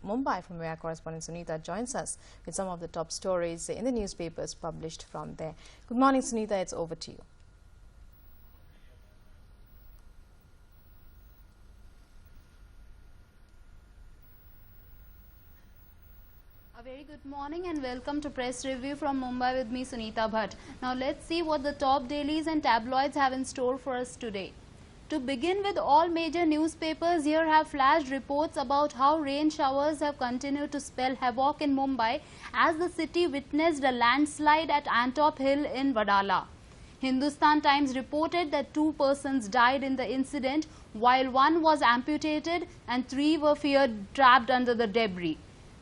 Mumbai, from where our correspondent Sunita joins us with some of the top stories in the newspapers published from there. Good morning, Sunita. It's over to you. A very good morning and welcome to Press Review from Mumbai with me, Sunita Bhatt. Now let's see what the top dailies and tabloids have in store for us today. To begin with, all major newspapers here have flashed reports about how rain showers have continued to spell havoc in Mumbai as the city witnessed a landslide at Antop Hill in Wadala. Hindustan Times reported that 2 persons died in the incident while 1 was amputated and 3 were feared trapped under the debris.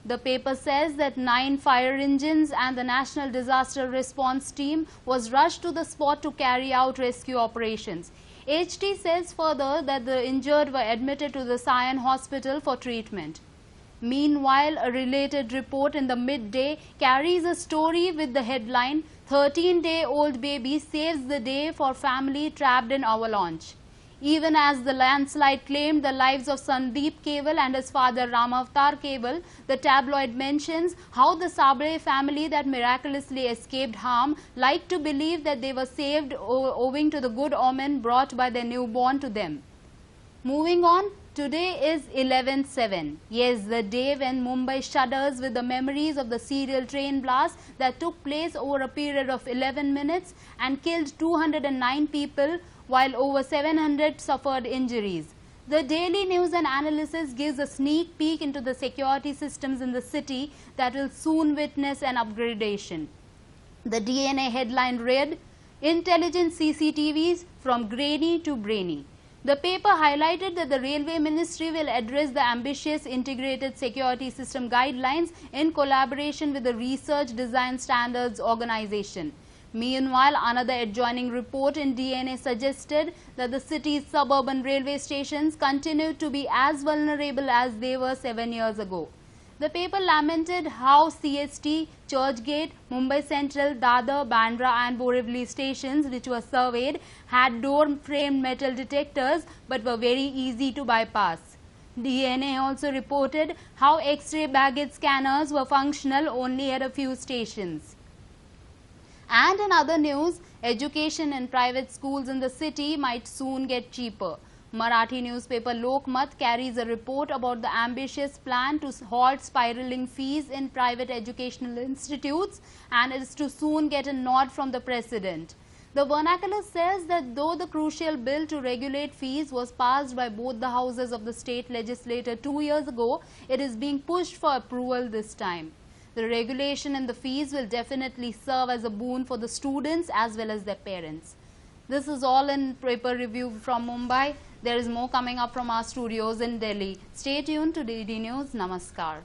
The paper says that 9 fire engines and the National Disaster Response Team was rushed to the spot to carry out rescue operations. HT says further that the injured were admitted to the Sion Hospital for treatment. Meanwhile, a related report in the midday carries a story with the headline, 13-day-old baby saves the day for family trapped in avalanche. Even as the landslide claimed the lives of Sandeep Keval and his father Ramavatar Keval, the tabloid mentions how the Sabre family that miraculously escaped harm like to believe that they were saved owing to the good omen brought by their newborn to them. Moving on, today is 11/7. Yes, the day when Mumbai shudders with the memories of the serial train blast that took place over a period of 11 minutes and killed 209 people, while over 700 suffered injuries. The Daily News and Analysis gives a sneak peek into the security systems in the city that will soon witness an upgradation. The DNA headline read, Intelligent CCTVs from grainy to brainy. The paper highlighted that the Railway Ministry will address the ambitious integrated security system guidelines in collaboration with the Research Design Standards Organization. Meanwhile, another adjoining report in DNA suggested that the city's suburban railway stations continue to be as vulnerable as they were 7 years ago. The paper lamented how CST, Churchgate, Mumbai Central, Dadar, Bandra and Borivali stations, which were surveyed, had door-framed metal detectors but were very easy to bypass. DNA also reported how X-ray baggage scanners were functional only at a few stations. And in other news, education in private schools in the city might soon get cheaper. Marathi newspaper Lokmat carries a report about the ambitious plan to halt spiraling fees in private educational institutes and is to soon get a nod from the president. The vernacular says that though the crucial bill to regulate fees was passed by both the houses of the state legislature 2 years ago, it is being pushed for approval this time. The regulation in the fees will definitely serve as a boon for the students as well as their parents. This is all in paper review from Mumbai. There is more coming up from our studios in Delhi. Stay tuned to DD News. Namaskar.